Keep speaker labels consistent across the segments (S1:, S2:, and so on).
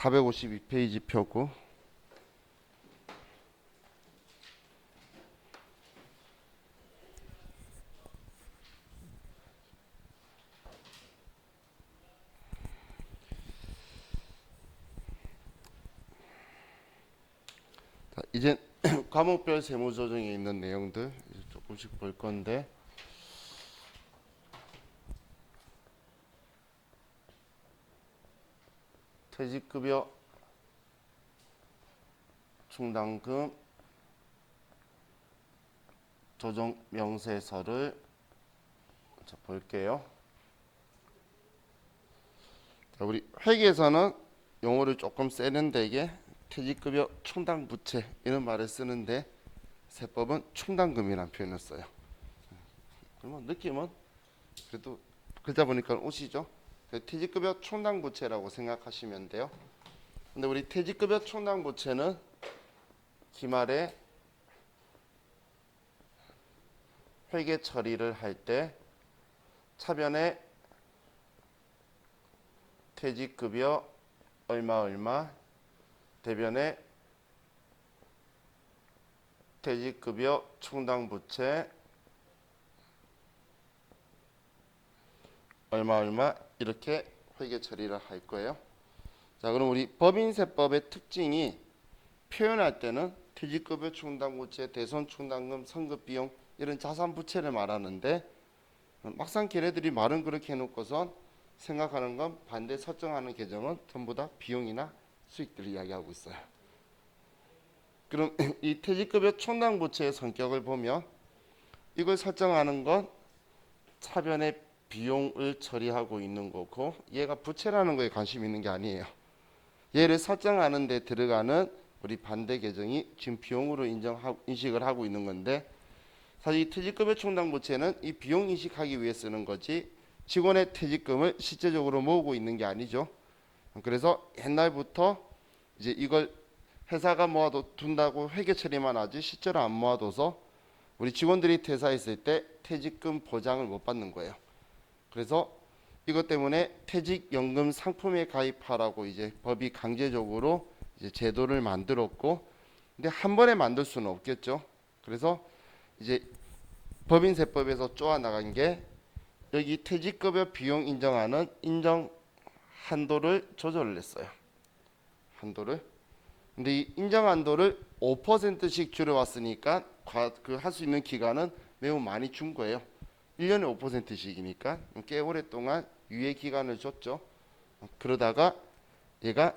S1: 452페이지 펴고 자, 이제 과목별 세무조정에 있는 내용들 이제 조금씩 볼 건데 퇴직급여 충당금 조정 명세서를 자, 볼게요. 자, 우리 회계에서는 용어를 조금 세는데 이게 퇴직급여 충당부채 이런 말을 쓰는데 세법은 충당금이라는 표현을 써요. 그러면 느낌은 그래도 글자 보니까 오시죠? 퇴직급여 충당부채라고 생각하시면 돼요. 근데 우리 퇴직급여 충당부채는 기말에 회계 처리를 할 때 차변에 퇴직급여 얼마 대변에 퇴직급여 충당부채 얼마 이렇게 회계 처리를 할 거예요. 자, 그럼 우리 법인세법의 특징이 표현할 때는 퇴직급여 충당부채, 대손 충당금, 선급비용 이런 자산부채를 말하는데 막상 걔네들이 말은 그렇게 해놓고선 생각하는 건 반대 설정하는 계정은 전부 다 비용이나 수익들을 이야기하고 있어요. 그럼 이 퇴직급여 충당부채의 성격을 보면 이걸 설정하는 건 차변의 비용을 처리하고 있는 거고 얘가 부채라는 거에 관심 있는 게 아니에요. 얘를 설정하는 데 들어가는 우리 반대 계정이 지금 비용으로 인식을 하고 있는 건데 사실 이 퇴직급여 충당부채는 이 비용 인식하기 위해 쓰는 거지 직원의 퇴직금을 실제적으로 모으고 있는 게 아니죠. 그래서 옛날부터 이제 이걸 회사가 모아둔다고 회계 처리만 하지 실제로 안 모아둬서 우리 직원들이 퇴사했을 때 퇴직금 보장을 못 받는 거예요. 그래서 이것 때문에 퇴직연금 상품에 가입하라고 이제 법이 강제적으로 이제 제도를 만들었고, 근데 한 번에 만들 수는 없겠죠. 그래서 이제 법인세법에서 쪼아 나간 게 여기 퇴직급여 비용 인정하는 인정 한도를 조절을 했어요. 한도를. 근데 이 인정 한도를 5%씩 줄여왔으니까 그 할 수 있는 기간은 매우 많이 준 거예요. 1년에 5%씩이니까 꽤 오랫동안 유예 기간을 줬죠. 그러다가 얘가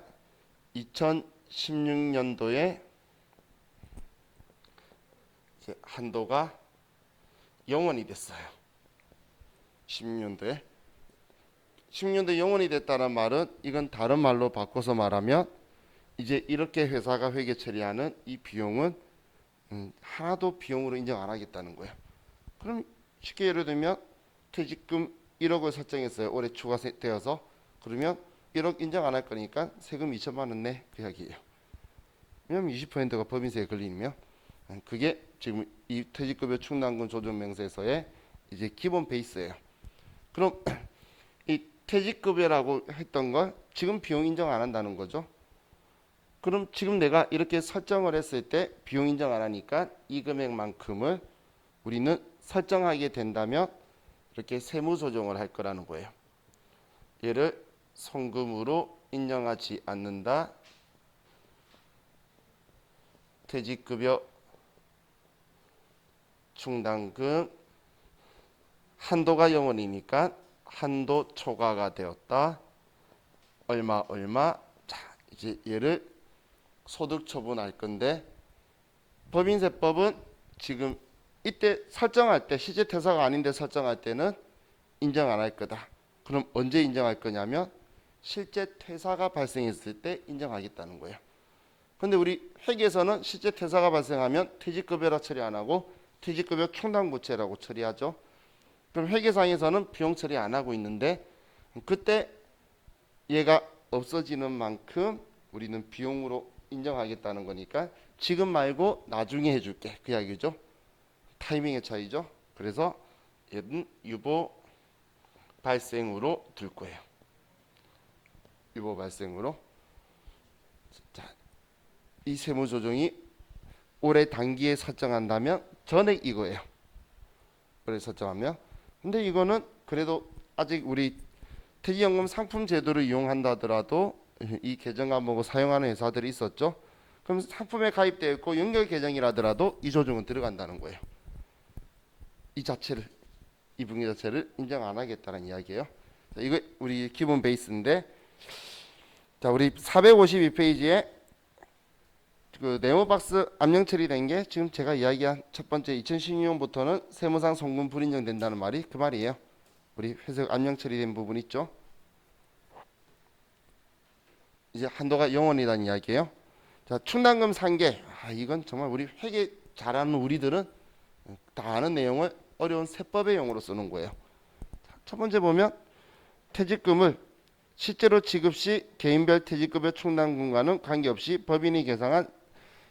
S1: 2016년도에 한도가 0원이 됐어요. 16년도에 0원이 됐다는 말은 이건 다른 말로 바꿔서 말하면 이제 이렇게 회사가 회계 처리하는 이 비용은 하나도 비용으로 인정 안 하겠다는 거예요. 그럼 쉽게 예를 들면 퇴직금 1억을 설정했어요. 올해 추가되어서. 그러면 1억 인정 안 할 거니까 세금 2천만 원 내. 그 이야기예요. 왜냐면 20%가 법인세에 걸리면 그게 지금 이 퇴직급여 충당금 조정 명세서의 이제 기본 베이스예요. 그럼 이 퇴직급여라고 했던 건 지금 비용 인정 안 한다는 거죠. 그럼 지금 내가 이렇게 설정을 했을 때 비용 인정 안 하니까 이 금액만큼을 우리는 설정하게 된다면 이렇게 세무 조정을 할 거라는 거예요. 얘를 송금으로 인정하지 않는다. 퇴직급여 충당금 한도가 0원이니까 한도 초과가 되었다. 얼마. 자, 이제 얘를 소득 처분할 건데 법인세법은 지금 이때 설정할 때 실제 퇴사가 아닌데 설정할 때는 인정 안 할 거다. 그럼 언제 인정할 거냐면 실제 퇴사가 발생했을 때 인정하겠다는 거예요. 근데 우리 회계에서는 실제 퇴사가 발생하면 퇴직급여라 처리 안 하고 퇴직급여 충당부채라고 처리하죠. 그럼 회계상에서는 비용 처리 안 하고 있는데 그때 얘가 없어지는 만큼 우리는 비용으로 인정하겠다는 거니까 지금 말고 나중에 해줄게 그 이야기죠. 타이밍의 차이죠. 그래서 얘는 유보 발생으로 둘 거예요. 유보 발생으로. 자, 이 세무 조정이 올해 단기에 설정한다면 전액 이거예요. 올해 설정하면. 근데 이거는 그래도 아직 우리 퇴직연금 상품 제도를 이용한다 하더라도 이 계정 과목을 사용하는 회사들이 있었죠. 그럼 상품에 가입되어 있고 연결 계정이라더라도 이 조정은 들어간다는 거예요. 이 자체를, 이 분기 자체를 인정 안 하겠다는 이야기예요. 자, 이거 우리 기본 베이스인데, 자, 우리 452페이지에 그 네모박스 압력 처리된 게 지금 제가 이야기한 첫 번째 2016년부터는 세무상 송금 불인정된다는 말이 그 말이에요. 우리 회색 압력 처리된 부분 있죠. 이제 한도가 0원이라는 이야기예요. 자, 충당금 상계. 이건 정말 우리 회계 잘하는 우리들은 다 아는 내용을 어려운 세법의 용어로 쓰는 거예요. 자, 첫 번째 보면 퇴직금을 실제로 지급 시 개인별 퇴직급여 충당금과는 관계없이 법인이 계상한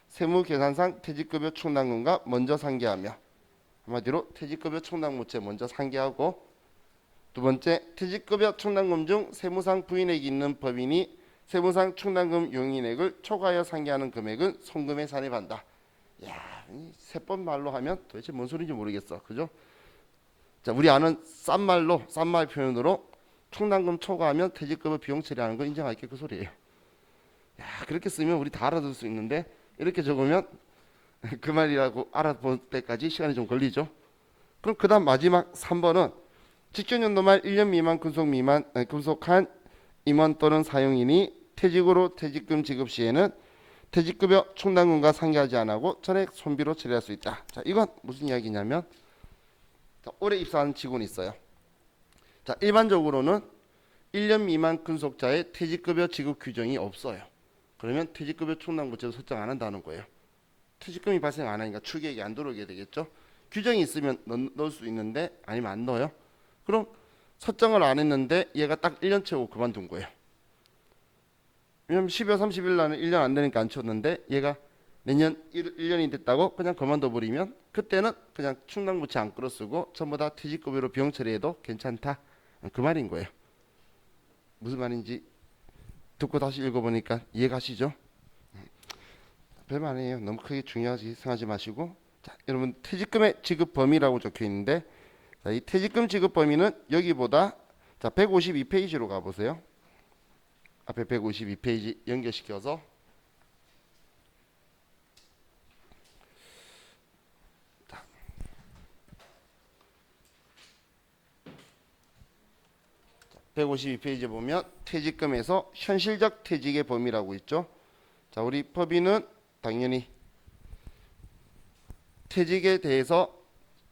S1: 세무계산상 퇴직급여 충당금과 먼저 상계하며, 한마디로 퇴직급여 충당모채 먼저 상계하고, 두 번째 퇴직급여 충당금 중 세무상 부인액이 있는 법인이 세무상 충당금 용인액을 초과하여 상계하는 금액은 송금에 산입한다. 야, 이 세법 말로 하면 도대체 뭔 소리인지 모르겠어, 그죠? 자, 우리 아는 싼 말 표현으로 충당금 초과하면 퇴직급여 비용 처리하는 거 인정할게, 그 소리예요. 야, 그렇게 쓰면 우리 다 알아들 수 있는데 이렇게 적으면 그 말이라고 알아볼 때까지 시간이 좀 걸리죠. 그럼 그 다음 마지막 3번은 직전연도 말 1년 미만 근속한 임원 또는 사용인이 퇴직으로 퇴직금 지급 시에는 퇴직급여 충당금과 상계하지 않고 전액 손비로 처리할 수 있다. 자, 이건 무슨 이야기냐면, 자, 올해 입사한 직원이 있어요. 자, 일반적으로는 1년 미만 근속자의 퇴직급여 지급 규정이 없어요. 그러면 퇴직급여 충당부채도 설정 안 한다는 거예요. 퇴직금이 발생 안 하니까 추계액이 안 들어오게 되겠죠. 규정이 있으면 넣을 수 있는데 아니면 안 넣어요. 그럼 설정을 안 했는데 얘가 딱 1년 채우고 그만둔 거예요. 왜냐면 12월 30일 날은 1년 안 되니까 안 쳤는데 얘가 내년 1년이 됐다고 그냥 그만둬 버리면 그때는 그냥 충당부채 안 끌어쓰고 전부 다 퇴직급여로 비용 처리해도 괜찮다. 그 말인 거예요. 무슨 말인지 듣고 다시 읽어보니까 이해가시죠? 별말 아니에요. 너무 크게 중요하지 생각하지 마시고. 자, 여러분 퇴직금의 지급 범위라고 적혀 있는데, 자, 이 퇴직금 지급 범위는 여기보다, 자, 152페이지로 가보세요. 앞에 152페이지 연결시켜서, 자, 152페이지 보면 퇴직금에서 현실적 퇴직의 범위라고 있죠. 자, 우리 법인은 당연히 퇴직에 대해서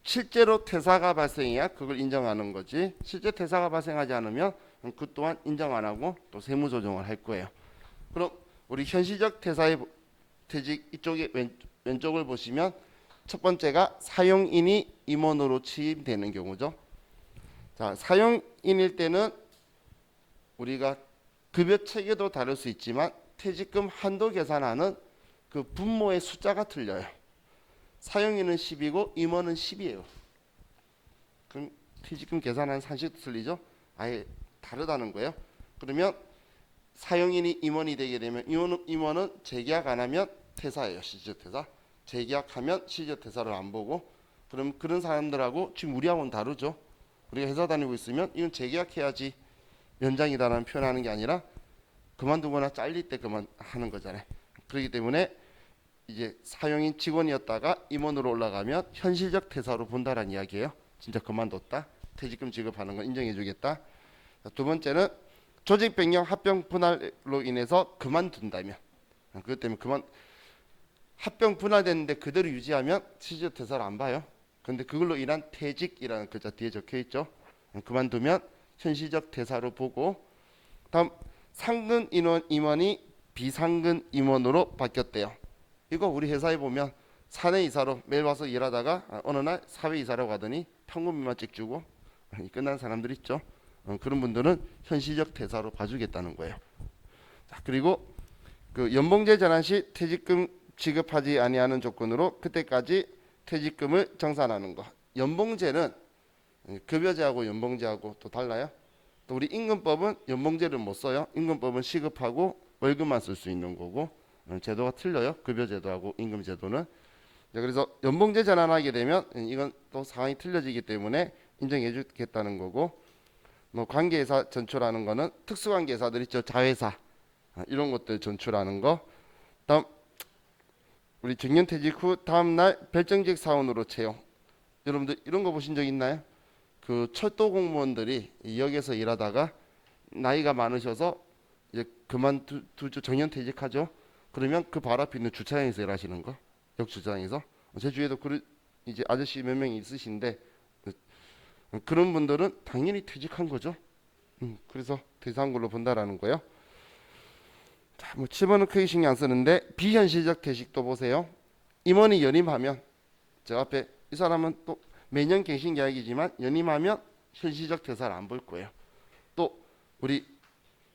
S1: 실제로 퇴사가 발생해야 그걸 인정하는 거지, 실제 퇴사가 발생하지 않으면 그 또한 인정 안 하고 또 세무 조정을 할 거예요. 그럼 우리 현실적 퇴사의 퇴직 이쪽에 왼쪽을 보시면 첫 번째가 사용인이 임원으로 취임되는 경우죠. 자, 사용인일 때는 우리가 급여 체계도 다를 수 있지만 퇴직금 한도 계산하는 그 분모의 숫자가 틀려요. 사용인은 10이고 임원은 10이에요. 그럼 퇴직금 계산하는 산식도 틀리죠. 아예 다르다는 거예요. 그러면 사용인이 임원이 되게 되면 임원은 재계약 안 하면 퇴사예요. 시저 퇴사. 재계약하면 시저 퇴사를 안 보고, 그럼 그런 사람들하고 지금 우리하고는 다르죠. 우리가 회사 다니고 있으면 이건 재계약해야지 연장이다라는 표현하는 게 아니라 그만두거나 잘릴 때 그만하는 거잖아요. 그렇기 때문에 이제 사용인 직원이었다가 임원으로 올라가면 현실적 퇴사로 본다라는 이야기예요. 진짜 그만뒀다. 퇴직금 지급하는 건 인정해주겠다. 두 번째는 조직 변경 합병 분할로 인해서 그만둔다면, 그것 때문에 합병 분할됐는데 그대로 유지하면 시적 퇴사를 안 봐요. 그런데 그걸로 인한 퇴직이라는 글자 뒤에 적혀 있죠. 그만두면 현실적 퇴사로 보고, 다음 상근 임원이 비상근 임원으로 바뀌었대요. 이거 우리 회사에 보면 사내 이사로 매일 와서 일하다가 어느 날 사회 이사라고 하더니 평균비만 찍주고 끝난 사람들 있죠. 그런 분들은 현실적 퇴사로 봐주겠다는 거예요. 자, 그리고 그 연봉제 전환 시 퇴직금 지급하지 아니하는 조건으로 그때까지 퇴직금을 정산하는 거. 연봉제는 급여제하고 연봉제하고 또 달라요. 또 우리 임금법은 연봉제를 못 써요. 임금법은 시급하고 월급만 쓸 수 있는 거고 제도가 틀려요. 급여 제도하고 임금 제도는. 자, 그래서 연봉제 전환하게 되면 이건 또 상황이 틀려지기 때문에 인정해 주겠다는 거고, 뭐 관계회사 전출하는 거는 특수관계회사들 있죠. 자회사 이런 것들 전출하는 거. 다음 우리 정년퇴직 후 다음날 별정직 사원으로 채용. 여러분들 이런 거 보신 적 있나요? 그 철도 공무원들이 이 역에서 일하다가 나이가 많으셔서 이제 그만두죠. 정년퇴직하죠. 그러면 그 바로 앞에 있는 주차장에서 일하시는 거. 역 주차장에서. 제 주위에도 이제 아저씨 몇 명이 있으신데 그런 분들은 당연히 퇴직한 거죠. 그래서 퇴직한 걸로 본다라는 거예요. 자, 뭐 7번은 크게 신경 안 쓰는데 비현실적 퇴직도 보세요. 임원이 연임하면 저 앞에 이 사람은 또 매년 갱신 계약이지만 연임하면 현실적 퇴사를 안 볼 거예요. 또 우리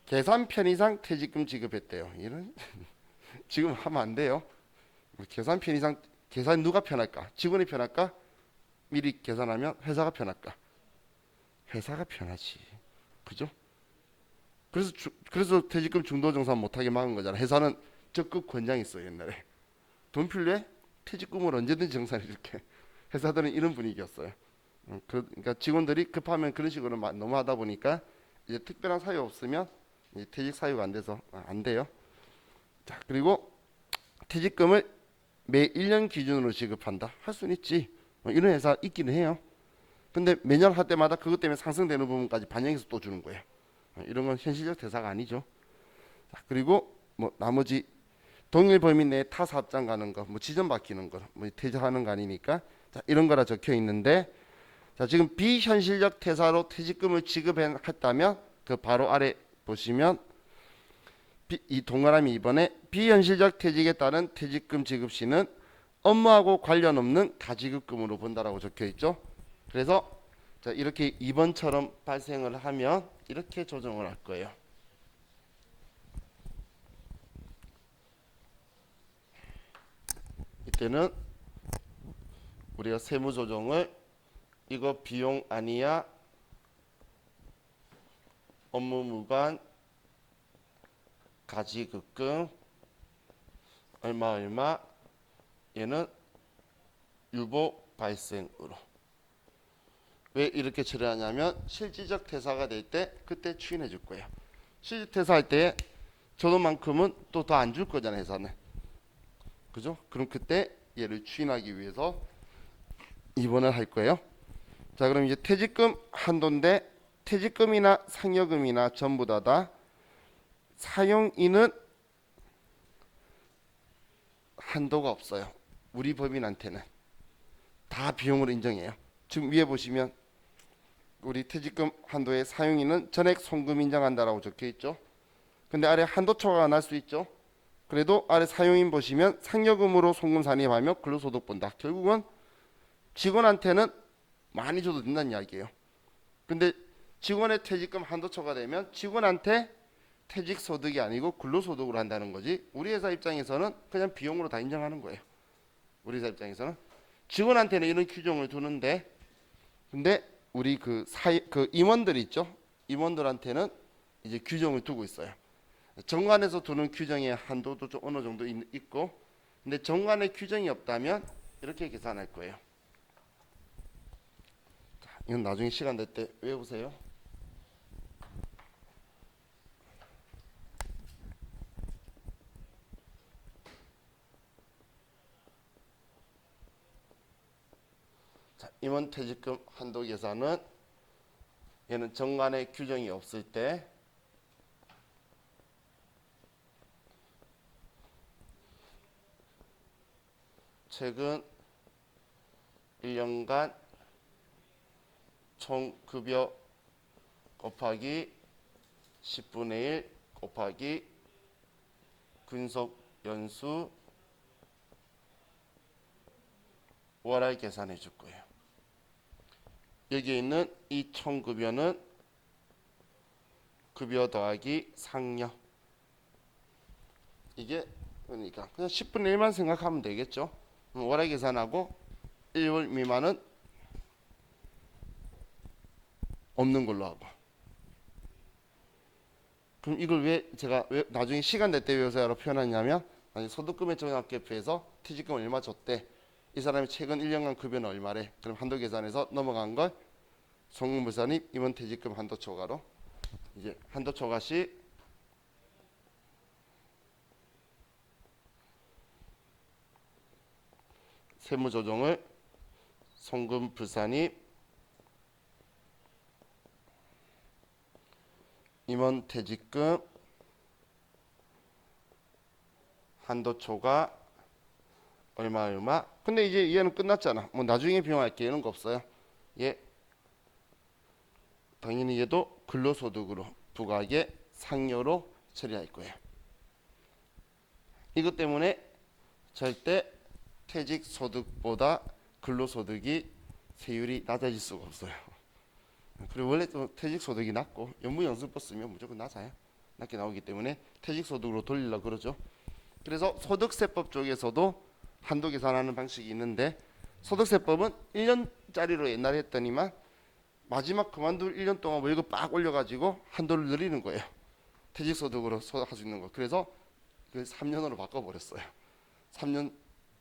S1: 계산 편의상 퇴직금 지급했대요. 이런 지금 하면 안 돼요. 계산 편의상 계산 누가 편할까? 직원이 편할까? 미리 계산하면 회사가 편할까? 회사가 편하지. 그죠? 그래서 퇴직금 중도정산 못하게 막은 거잖아. 회사는 적극 권장했어요 옛날에. 돈 필요해? 퇴직금을 언제든지 정산해 줄게. 회사들은 이런 분위기였어요. 그러니까 직원들이 급하면 그런 식으로 너무 하다 보니까 이제 특별한 사유 없으면 이제 퇴직 사유가 안 돼서 안 돼요. 자, 그리고 퇴직금을 매 1년 기준으로 지급한다. 할 수는 있지. 이런 회사 있기는 해요. 근데 매년 할 때마다 그것 때문에 상승되는 부분까지 반영해서 또 주는 거예요. 이런 건 현실적 대사가 아니죠. 자, 그리고 뭐 나머지 동일 범위 내에 타 사업장 가는 거, 뭐 지점 바뀌는 거, 뭐 퇴직하는 거 아니니까. 자, 이런 거라 적혀 있는데, 자, 지금 비현실적 퇴사로 퇴직금을 지급했다면 그 바로 아래 보시면 이 동그라미 이번에 비현실적 퇴직에 따른 퇴직금 지급 시는 업무하고 관련 없는 가지급금으로 본다라고 적혀 있죠. 그래서 자, 이렇게 2번처럼 발생을 하면 이렇게 조정을 할 거예요. 이때는 우리가 세무 조정을 이거 비용 아니야, 업무 무관, 가지급금 얼마 얘는 유보 발생으로. 왜 이렇게 처리하냐면 실질적 퇴사가 될 때 그때 추인해 줄 거예요. 실질 퇴사할 때 저도만큼은 또 더 안 줄 거잖아요 회사는. 그죠? 그럼 그때 얘를 추인하기 위해서 입원을 할 거예요. 자, 그럼 이제 퇴직금 한도인데 퇴직금이나 상여금이나 전부 다 사용인은 한도가 없어요. 우리 법인한테는 다 비용으로 인정해요. 지금 위에 보시면 우리 퇴직금 한도의 사용인은 전액 송금 인정한다라고 적혀 있죠. 근데 아래 한도 초과가 날 수 있죠. 그래도 아래 사용인 보시면 상여금으로 송금 산입하며 근로소득 본다. 결국은 직원한테는 많이 줘도 된다는 이야기예요. 근데 직원의 퇴직금 한도 초과되면 직원한테 퇴직소득이 아니고 근로소득으로 한다는 거지. 우리 회사 입장에서는 그냥 비용으로 다 인정하는 거예요. 우리 회사 입장에서는 직원한테는 이런 규정을 두는데, 근데 우리 그 임원들 있죠. 임원들한테는 이제 규정을 두고 있어요. 정관에서 두는 규정의 한도도 좀 어느 정도 있고, 근데 정관에 규정이 없다면 이렇게 계산할 거예요. 자, 이건 나중에 시간 될 때 외우세요. 자, 임원 퇴직금 한도 계산은 얘는 정관에 규정이 없을 때 최근 1년간 총 급여 곱하기 10분의 1 곱하기 근속 연수 월할 계산해 줄 거예요. 여기에 있는 이 총 급여는 급여 더하기 상여. 이게 그러니까 그냥 10분의 1만 생각하면 되겠죠. 월할 계산하고 1월 미만은 없는 걸로 하고. 그럼 이걸 왜 제가 왜 나중에 시간 될 때 외우세요라고 표현하냐면, 아니 소득금의 종합계표에서 퇴직금 얼마 줬대. 이 사람이 최근 1년간 급여는 얼마래. 그럼 한도 계산해서 넘어간 걸 송금부산입 임원 퇴직금 한도 초과로, 이제 한도 초과 시 세무 조정을 송금불산입 임원 퇴직금 한도 초과 얼마 얼마. 근데 이제 얘는 끝났잖아. 뭐 나중에 비용할 게 이런 거 없어요. 얘 당연히 얘도 근로소득으로 부가액의 상여로 처리할 거예요. 이것 때문에 절대 퇴직소득보다 근로소득이 세율이 낮아질 수가 없어요. 그리고 원래 또 퇴직소득이 낮고 연무연수법 쓰면 무조건 낮아요. 낮게 나오기 때문에 퇴직소득으로 돌리려고 그러죠. 그래서 소득세법 쪽에서도 한도 계산하는 방식이 있는데, 소득세법은 1년짜리로 옛날에 했더니만 마지막 그만둘 1년 동안 월급 빡 올려가지고 한도를 늘리는 거예요. 퇴직소득으로 할 수 있는 거. 그래서 그 3년으로 바꿔버렸어요. 3년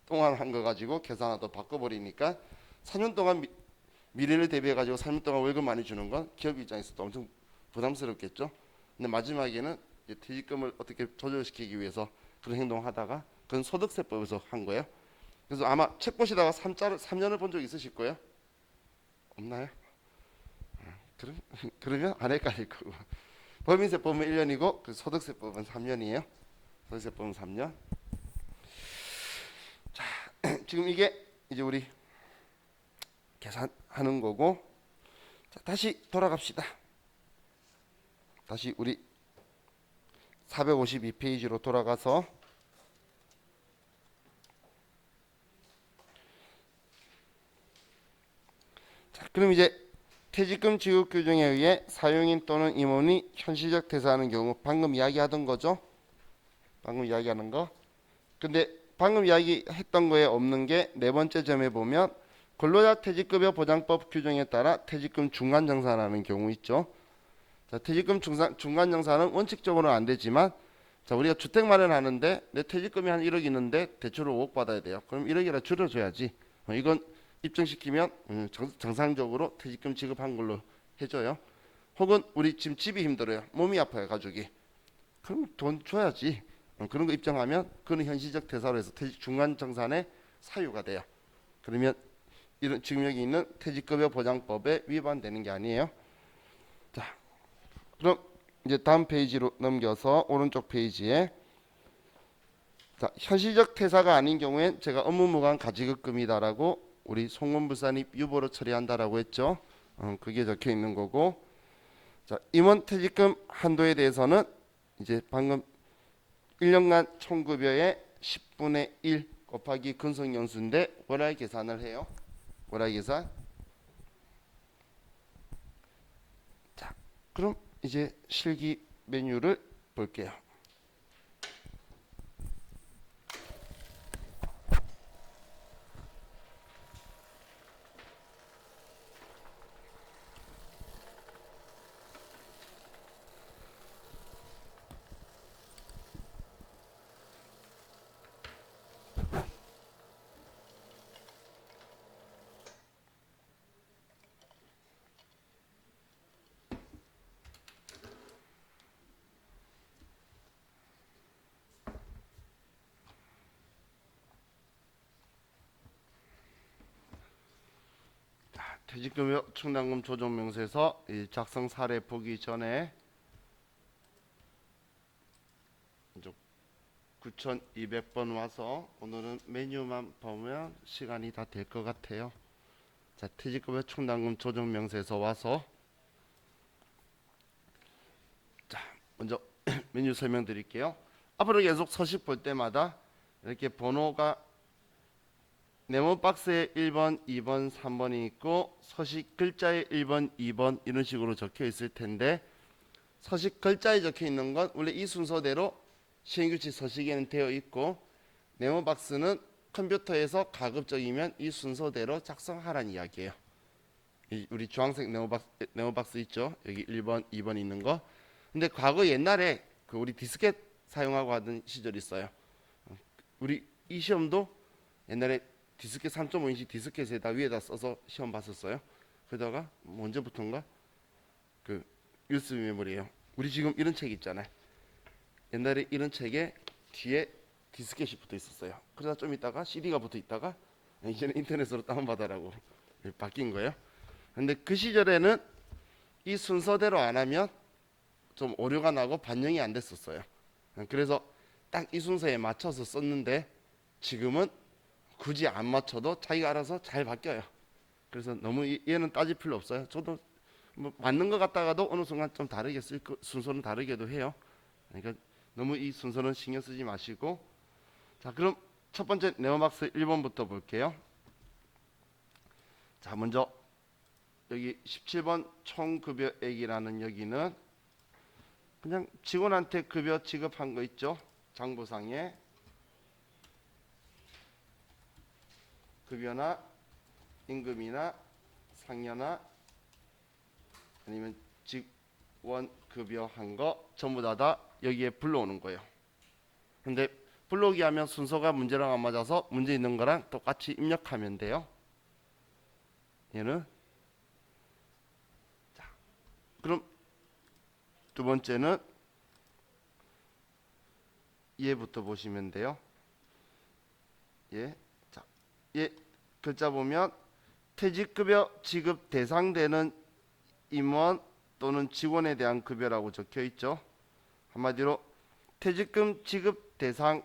S1: 동안 한 거 가지고 계산하다 바꿔버리니까 3년 동안 미래를 대비해가지고 3년 동안 월급 많이 주는 건 기업 입장에서도 엄청 부담스럽겠죠. 근데 마지막에는 이제 퇴직금을 어떻게 조절시키기 위해서 그런 행동을 하다가 그건 소득세법에서 한 거예요. 그래서 아마 책 보시다가 3년을 본 적 있으실 거예요. 없나요? 그러면 안 헷갈릴 거고. 법인세법은 1년이고 그 소득세법은 3년이에요. 소득세법은 3년. 자, 지금 이게 이제 우리 계산하는 거고. 자, 다시 돌아갑시다. 다시 우리 452페이지로 돌아가서, 자, 그럼 이제 퇴직금 지급 규정에 의해 사용인 또는 임원이 현실적 퇴사하는 경우, 방금 이야기하던 거죠. 방금 이야기하는 거. 근데 방금 이야기했던 거에 없는 게 네 번째 점에 보면 근로자 퇴직급여 보장법 규정에 따라 퇴직금 중간정산하는 경우 있죠. 자, 퇴직금 중간정산은 원칙적으로는 안 되지만, 자, 우리가 주택 마련하는데 내 퇴직금이 한 1억 있는데 대출을 5억 받아야 돼요. 그럼 1억이라 줄여줘야지. 이건 입증시키면 정상적으로 퇴직금 지급한 걸로 해줘요. 혹은 우리 지금 집이 힘들어요. 몸이 아파요, 가족이. 그럼 돈 줘야지. 그런 거 입증하면 그는 현실적 퇴사로 해서 퇴직 중간정산의 사유가 돼요. 그러면 이런 지금 여기 있는 퇴직급여 보장법에 위반되는 게 아니에요. 자, 그럼 이제 다음 페이지로 넘겨서 오른쪽 페이지에, 자, 현실적 퇴사가 아닌 경우엔 제가 업무무관 가지급금이다라고 우리 송금불산입 유보로 처리한다라고 했죠. 그게 적혀 있는 거고. 자, 임원 퇴직금 한도에 대해서는 이제 방금 1년간 총급여의 10분의 1 곱하기 근속연수인데 월할 계산을 해요. 월할 계산. 자, 그럼 이제 실기 메뉴를 볼게요. 퇴직급여 충당금 조정명세서 작성 사례 보기 전에 9,200번 와서 오늘은 메뉴만 보면 시간이 다 될 것 같아요. 자, 퇴직급여 충당금 조정명세서 와서, 자, 먼저 메뉴 설명드릴게요. 앞으로 계속 서식 볼 때마다 이렇게 번호가 네모 박스에 1번, 2번, 3번이 있고 서식 글자에 1번, 2번 이런 식으로 적혀 있을 텐데, 서식 글자에 적혀 있는 건 원래 이 순서대로 시행규칙 서식에는 되어 있고, 네모 박스는 컴퓨터에서 가급적이면 이 순서대로 작성하라는 이야기예요. 우리 주황색 네모 박스 있죠? 여기 1번, 2번 있는 거. 근데 과거 옛날에 그 우리 디스켓 사용하고 하던 시절이 있어요. 우리 이 시험도 옛날에 디스켓 3.5인치 디스켓에다 위에다 써서 시험 봤었어요. 그러다가 언제부턴가 그 USB 메모리예요. 우리 지금 이런 책 있잖아요. 옛날에 이런 책에 뒤에 디스켓이 붙어 있었어요. 그러다 좀 있다가 CD가 붙어 있다가 이제는 인터넷으로 다운받아라고 바뀐 거예요. 근데 그 시절에는 이 순서대로 안 하면 좀 오류가 나고 반영이 안 됐었어요. 그래서 딱 이 순서에 맞춰서 썼는데 지금은 굳이 안 맞춰도 자기가 알아서 잘 바뀌어요. 그래서 너무 얘는 따질 필요 없어요. 저도 뭐 맞는 것 같다가도 어느 순간 좀 다르게 쓸 순서는 다르게도 해요. 그러니까 너무 이 순서는 신경 쓰지 마시고, 자 그럼 첫 번째 네오막스 1번부터 볼게요. 자 먼저 여기 17번 총급여액이라는 여기는 그냥 직원한테 급여 지급한 거 있죠. 장부상에 급여나 임금이나 상여나 아니면 직원 급여한 거 전부 다 여기에 불러오는 거예요. 근데 불러오기 하면 순서가 문제랑 안 맞아서 문제 있는 거랑 똑같이 입력하면 돼요. 얘는 자 그럼 두 번째는 얘부터 보시면 돼요. 예. 자, 얘 글자 보면 퇴직급여 지급 대상되는 임원 또는 직원에 대한 급여라고 적혀 있죠. 한마디로 퇴직금 지급 대상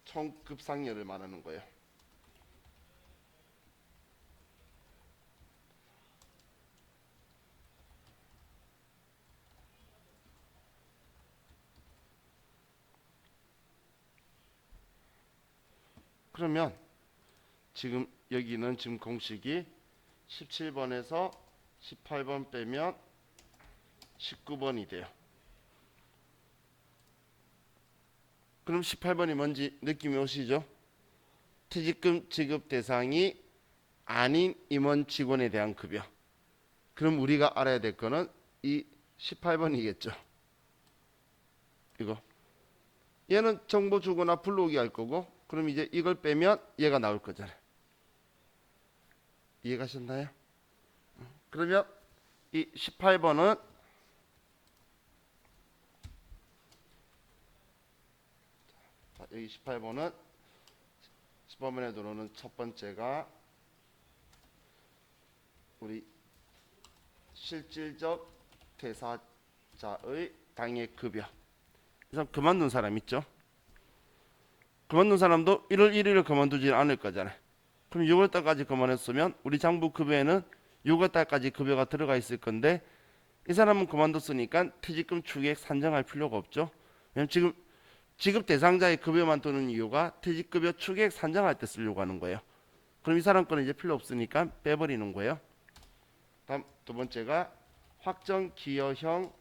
S1: 총급상여를 말하는 거예요. 그러면 지금 여기는 지금 공식이 17번에서 18번 빼면 19번이 돼요. 그럼 18번이 뭔지 느낌이 오시죠? 퇴직금 지급 대상이 아닌 임원 직원에 대한 급여. 그럼 우리가 알아야 될 거는 이 18번이겠죠. 이거. 얘는 정보 주거나 불러오기 할 거고, 그럼 이제 이걸 빼면 얘가 나올 거잖아요. 이해가셨나요? 그러면 이 18번은 여기 18번은 10번에 들어오는 첫 번째가 우리 실질적 퇴사자의 당해 급여. 그래서 그만둔 사람 있죠? 그만둔 사람도 1월 1일을 그만두지 않을 거잖아요. 그럼 6월달까지 그만했으면 우리 장부 급여에는 6월달까지 급여가 들어가 있을 건데 이 사람은 그만뒀으니까 퇴직금 추계액 산정할 필요가 없죠. 왜냐면 지금 지급 대상자의 급여만 두는 이유가 퇴직급여 추계액 산정할 때 쓰려고 하는 거예요. 그럼 이 사람 거는 이제 필요 없으니까 빼버리는 거예요. 다음 두 번째가 확정 기여형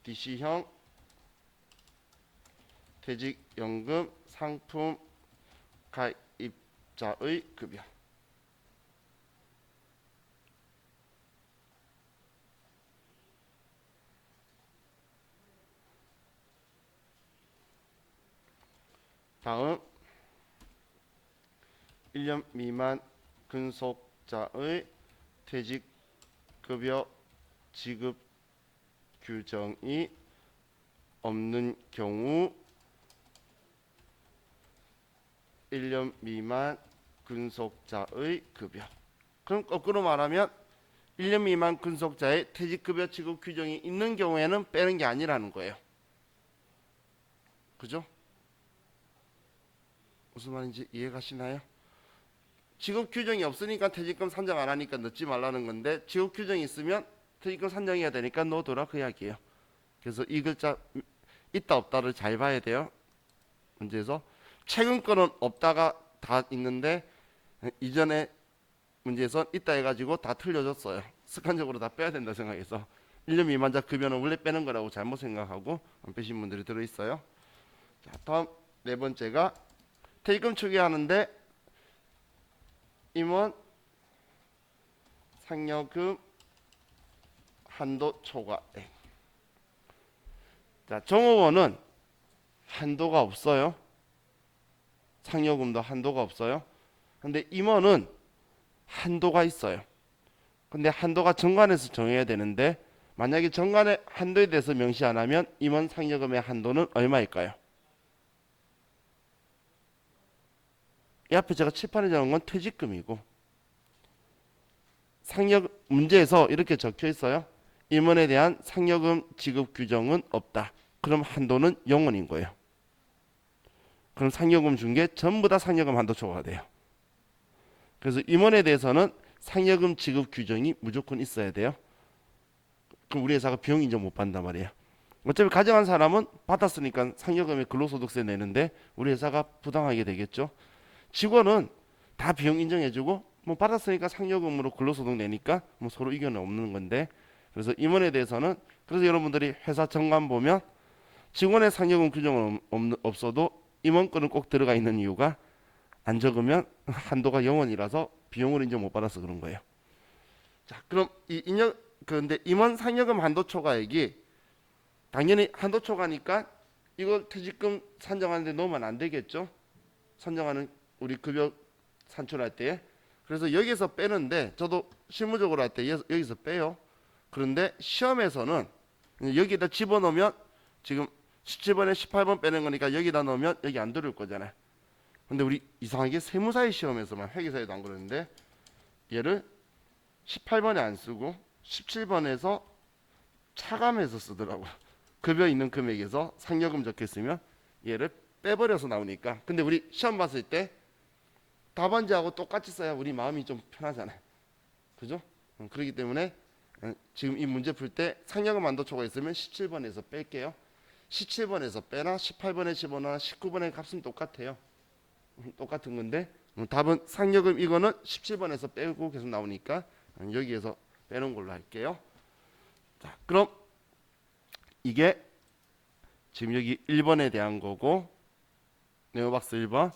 S1: DC형 퇴직연금 상품 가입자의 급여. 다음 1년 미만 근속자의 퇴직급여 지급 규정이 없는 경우 1년 미만 근속자의 급여. 그럼 거꾸로 말하면 1년 미만 근속자의 퇴직급여 지급 규정이 있는 경우에는 빼는 게 아니라는 거예요. 그죠? 무슨 말인지 이해가시나요? 지급 규정이 없으니까 퇴직금 산정 안 하니까 넣지 말라는 건데 지급 규정이 있으면 퇴직금 산정해야 되니까 넣어둬라 그 이야기예요. 그래서 이 글자 있다 없다를 잘 봐야 돼요. 문제에서 최근 거는 없다가 다 있는데 이전에 문제에서 있다 해가지고 다 틀려졌어요. 습관적으로 다 빼야 된다 생각해서 1년 미만자 급여는 원래 빼는 거라고 잘못 생각하고 안 빼신 분들이 들어있어요. 자, 다음 네 번째가 퇴직금 추계하는데 임원 상여금 한도 초과액. 자, 종업원은 한도가 없어요. 상여금도 한도가 없어요. 근데 임원은 한도가 있어요. 근데 한도가 정관에서 정해야 되는데 만약에 정관의 한도에 대해서 명시 안 하면 임원 상여금의 한도는 얼마일까요? 이 앞에 제가 칠판에 적은 건 퇴직금이고 상여금 문제에서 이렇게 적혀 있어요. 임원에 대한 상여금 지급 규정은 없다. 그럼 한도는 0원인 거예요. 그럼 상여금 준 게 전부 다 상여금 한도 초과가 돼요. 그래서 임원에 대해서는 상여금 지급 규정이 무조건 있어야 돼요. 그럼 우리 회사가 비용 인정 못 받는단 말이에요. 어차피 가정한 사람은 받았으니까 상여금에 근로소득세 내는데 우리 회사가 부당하게 되겠죠. 직원은 다 비용 인정해주고 뭐 받았으니까 상여금으로 근로소득 내니까 뭐 서로 이견은 없는 건데, 그래서 임원에 대해서는, 그래서 여러분들이 회사 정관 보면 직원의 상여금 규정은 없어도 임원 거는 꼭 들어가 있는 이유가 안 적으면 한도가 0원이라서 비용을 인정 못 받아서 그런 거예요. 자, 그럼 그런데 임원 상여금 한도 초과액이 당연히 한도 초과니까 이걸 퇴직금 산정하는데 넣으면 안 되겠죠. 산정하는 우리 급여 산출할 때. 그래서 여기서 빼는데 저도 실무적으로 할 때 여기서 빼요. 그런데 시험에서는 여기다 집어넣으면 지금 17번에 18번 빼는 거니까 여기다 넣으면 여기 안 들어올 거잖아요. 근데 우리 이상하게 세무사의 시험에서만, 회계사에도 안 그러는데 얘를 18번에 안 쓰고 17번에서 차감해서 쓰더라고. 급여 있는 금액에서 상여금 적혀있으면 얘를 빼버려서 나오니까. 근데 우리 시험 봤을 때 답안지하고 똑같이 써야 우리 마음이 좀 편하잖아요. 그죠? 그렇기 때문에 지금 이 문제 풀 때 상여금 한도 초과 있으면 17번에서 뺄게요. 17번에서 빼나 18번에 집어넣나 19번의 값은 똑같아요. 똑같은 건데 답은 상여금 이거는 17번에서 빼고 계속 나오니까 여기에서 빼는 걸로 할게요. 자, 그럼 이게 지금 여기 1번에 대한 거고, 네오박스 1번.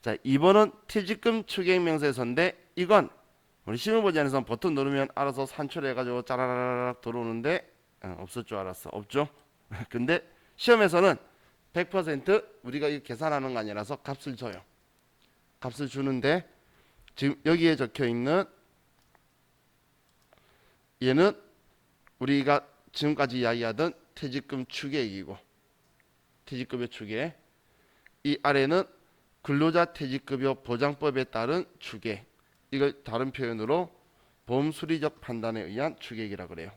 S1: 자, 2번은 퇴직금 추계액 명세서인데 이건 우리 실무보지안에서는 버튼 누르면 알아서 산출해가지고 짜라라락 들어오는데 없을 줄 알았어. 없죠? 근데 시험에서는 100% 우리가 이거 계산하는 거 아니라서 값을 줘요. 값을 주는데 지금 여기에 적혀 있는 얘는 우리가 지금까지 이야기하던 퇴직금 추계액이고, 퇴직급여 추계. 이 아래는 근로자 퇴직급여 보장법에 따른 추계. 이걸 다른 표현으로 보험수리적 판단에 의한 추계액이라고 그래요.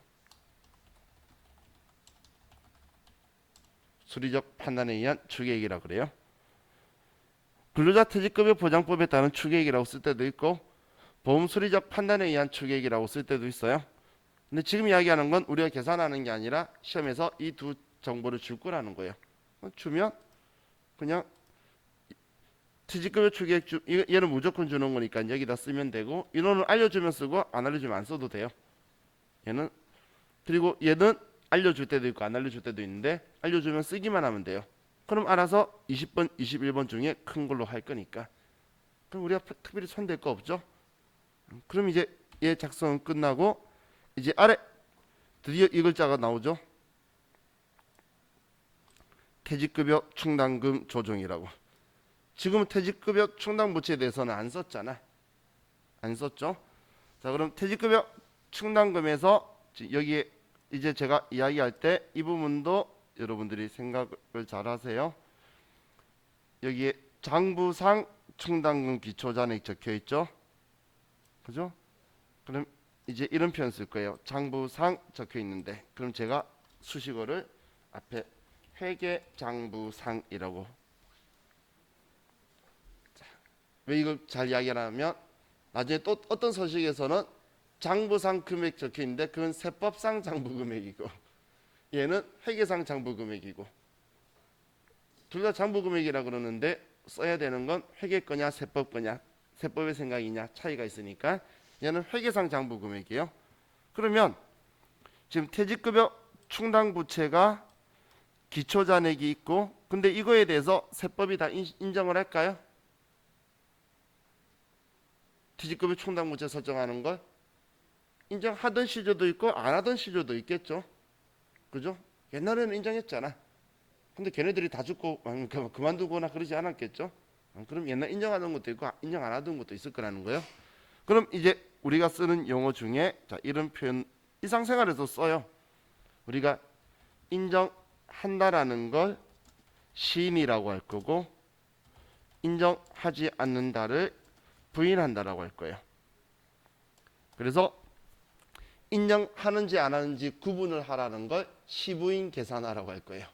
S1: 수리적 판단에 의한 추계액이라고 그래요. 근로자 퇴직급여 보장법에 따른 추계액이라고 쓸 때도 있고 보험수리적 판단에 의한 추계액이라고 쓸 때도 있어요. 근데 지금 이야기하는 건 우리가 계산하는 게 아니라 시험에서 이 두 정보를 줄 거라는 거예요. 주면 그냥 퇴직급여 추계액 얘는 무조건 주는 거니까 여기다 쓰면 되고, 인원을 알려주면 쓰고 안 알려주면 안 써도 돼요. 얘는. 그리고 얘는 알려줄 때도 있고 안 알려줄 때도 있는데 알려주면 쓰기만 하면 돼요. 그럼 알아서 20번, 21번 중에 큰 걸로 할 거니까. 그럼 우리가 특별히 손댈 거 없죠? 그럼 이제 얘 작성은 끝나고 이제 아래 드디어 이 글자가 나오죠. 퇴직급여 충당금 조정이라고. 지금은 퇴직급여 충당부채에 대해서는 안 썼잖아. 안 썼죠? 자, 그럼 퇴직급여 충당금에서 여기에 이제 제가 이야기할 때 이 부분도 여러분들이 생각을 잘 하세요. 여기에 장부상 충당금 기초잔액 적혀 있죠. 그죠? 그럼 이제 이런 표현 쓸 거예요. 장부상 적혀 있는데, 그럼 제가 수식어를 앞에 회계장부상이라고. 왜 이걸 잘 이야기하냐면 나중에 또 어떤 서식에서는 장부상 금액 적혀 있는데 그건 세법상 장부 금액이고 얘는 회계상 장부 금액이고, 둘 다 장부 금액이라 그러는데 써야 되는 건 회계 거냐 세법 거냐, 세법의 생각이냐 차이가 있으니까 얘는 회계상 장부 금액이에요. 그러면 지금 퇴직급여 충당부채가 기초잔액이 있고, 근데 이거에 대해서 세법이 다 인정을 할까요? 퇴직급여 충당부채 설정하는 걸 인정하던 시조도 있고 안 하던 시조도 있겠죠. 그죠? 옛날에는 인정했잖아. 근데 걔네들이 다 죽고 그만두거나 그러지 않았겠죠? 그럼 옛날 인정하던 것도 있고 인정 안 하던 것도 있을 거라는 거예요. 그럼 이제 우리가 쓰는 용어 중에 자, 이런 표현 일상생활에서 써요. 우리가 인정한다라는 걸 시인이라고 할 거고 인정하지 않는다를 부인한다라고 할 거예요. 그래서 인정하는지 안 하는지 구분을 하라는 걸 시부인 계산하라고 할 거예요.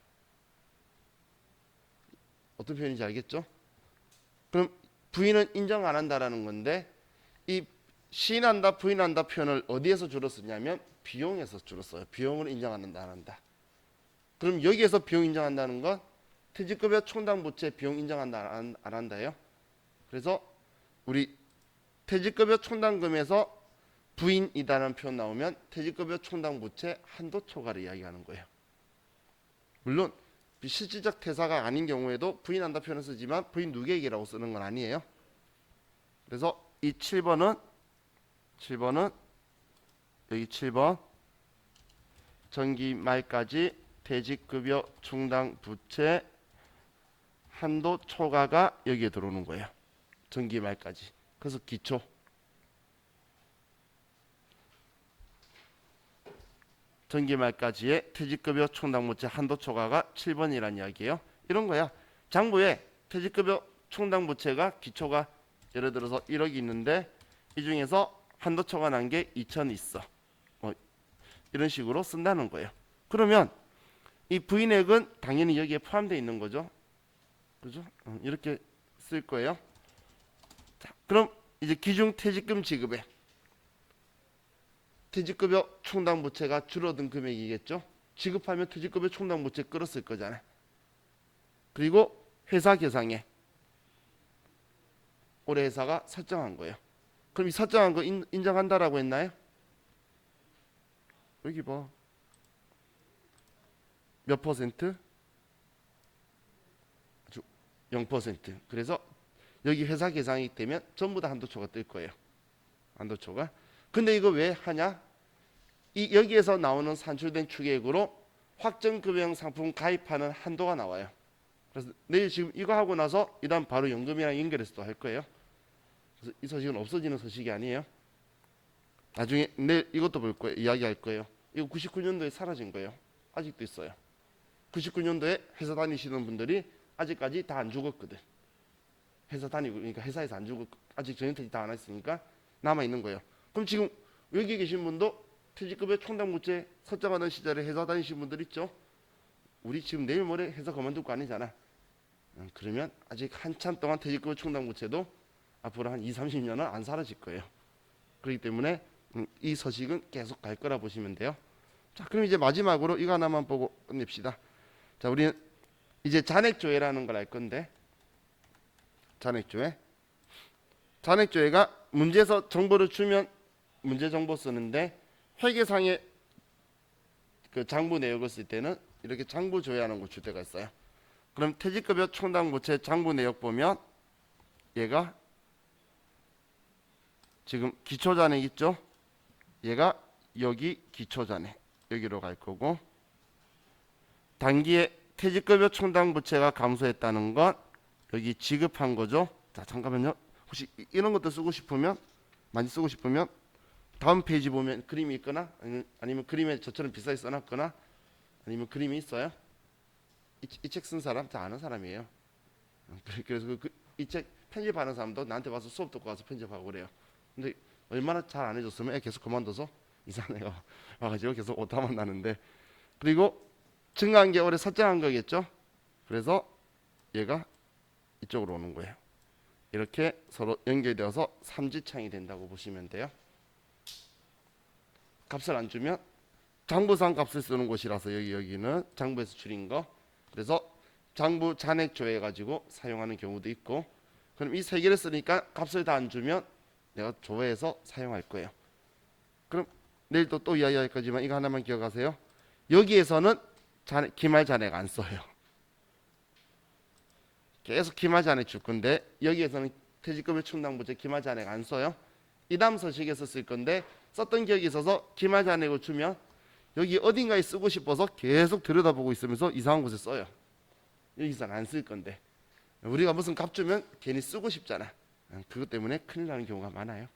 S1: 어떤 표현인지 알겠죠? 그럼 부인은 인정 안 한다라는 건데 이 시인한다 부인한다 표현을 어디에서 주로 쓰냐면 비용에서 주로 써요. 비용을 인정한다 안 한다. 그럼 여기에서 비용 인정한다는 건 퇴직급여 충당부채 비용 인정한다 안 한다예요. 그래서 우리 퇴직급여 충당금에서 부인이다라는 표현 나오면 퇴직급여 충당부채 한도 초과를 이야기하는 거예요. 물론 실질적 퇴사가 아닌 경우에도 부인한다 표현을 쓰지만 부인 누계액이라고 쓰는 건 아니에요. 그래서 이 7번은 여기 7번 정기 말까지 퇴직급여 충당부채 한도 초과가 여기에 들어오는 거예요. 정기 말까지. 그래서 기초. 정기 말까지의 퇴직급여 충당부채 한도 초과가 7번이라는 이야기예요. 이런 거야. 장부에 퇴직급여 충당부채가 기초가 예를 들어서 1억이 있는데 이 중에서 한도 초과 난 게 2천 있어. 이런 식으로 쓴다는 거예요. 그러면 이 부인액은 당연히 여기에 포함되어 있는 거죠. 그죠? 이렇게 쓸 거예요. 자, 그럼 이제 기중 퇴직금 지급에 퇴직급여 충당부채가 줄어든 금액이겠죠. 지급하면 퇴직급여 충당부채 끌었을 거잖아요. 그리고 회사 계상에 올해 회사가 설정한 거예요. 그럼 이 설정한 거 인정한다라고 했나요? 여기 봐. 몇 퍼센트? 0%. 그래서 여기 회사 계상이 되면 전부 다 한도초가 뜰 거예요. 한도초가. 근데 이거 왜 하냐? 이 여기에서 나오는 산출된 추계액으로 확정금형 상품 가입하는 한도가 나와요. 그래서 내일 지금 이거 하고 나서 이 다음 바로 연금이랑 연결해서 또 할 거예요. 그래서 이 소식은 없어지는 소식이 아니에요. 나중에 내일 이것도 볼 거예요. 이야기할 거예요. 이거 99년도에 사라진 거예요. 아직도 있어요. 99년도에 회사 다니시는 분들이 아직까지 다 안 죽었거든. 회사 다니고 그러니까 회사에서 안 죽었 아직 전현퇴직 다 안 했으니까 남아 있는 거예요. 그럼 지금 여기 계신 분도 퇴직급여 충당부채 설정하던 시절에 회사 다니신 분들 있죠? 우리 지금 내일 모레 회사 그만둘 거 아니잖아. 그러면 아직 한참 동안 퇴직급여 충당부채도 앞으로 한 20-30년은 안 사라질 거예요. 그렇기 때문에 이 소식은 계속 갈 거라 보시면 돼요. 자, 그럼 이제 마지막으로 이거 하나만 보고 끝냅시다. 자, 우리는 이제 잔액조회라는 걸 알 건데 잔액조회가 문제에서 정보를 주면 문제 정보 쓰는데 회계상의 그 장부 내역을 쓸 때는 이렇게 장부 조회하는 거 줄 때가 있어요. 그럼 퇴직급여 충당부채 장부 내역 보면 얘가 지금 기초잔액 있죠? 얘가 여기 기초잔액 여기로 갈 거고 단기에 퇴직급여 충당부채가 감소했다는 건 여기 지급한 거죠. 자, 잠깐만요. 혹시 이런 것도 쓰고 싶으면 많이 쓰고 싶으면 다음 페이지 보면 그림이 있거나 아니면 그림에 저처럼 비싸게 써놨거나 아니면 그림이 있어요. 이 책 쓴 사람 다 아는 사람이에요. 그래서 이 책 편집하는 사람도 나한테 와서 수업 듣고 와서 편집하고 그래요. 근데 얼마나 잘 안 해줬으면 계속 그만둬서 이상한 애가 와가지고 계속 오타만 나는데 그리고 증가한 게 올해 설정한 거겠죠. 그래서 얘가 이쪽으로 오는 거예요. 이렇게 서로 연결되어서 삼지창이 된다고 보시면 돼요. 값을 안 주면 장부상 값을 쓰는 곳이라서 여기는 장부에서 줄인 거. 그래서 장부 잔액 조회 가지고 사용하는 경우도 있고 그럼 이 세 개를 쓰니까 값을 다 안 주면 내가 조회해서 사용할 거예요. 그럼 내일 또 이야기할 거지만 이거 하나만 기억하세요. 여기에서는 기말 잔액 안 써요. 계속 기말 잔액 줄 건데 여기에서는 퇴직급여 충당부채 기말 잔액 안 써요. 이 다음 서식에서 쓸 건데 썼던 기억이 있어서 기말자 내고 주면 여기 어딘가에 쓰고 싶어서 계속 들여다보고 있으면서 이상한 곳에 써요. 여기서는 안 쓸 건데 우리가 무슨 값 주면 괜히 쓰고 싶잖아. 그것 때문에 큰일 나는 경우가 많아요.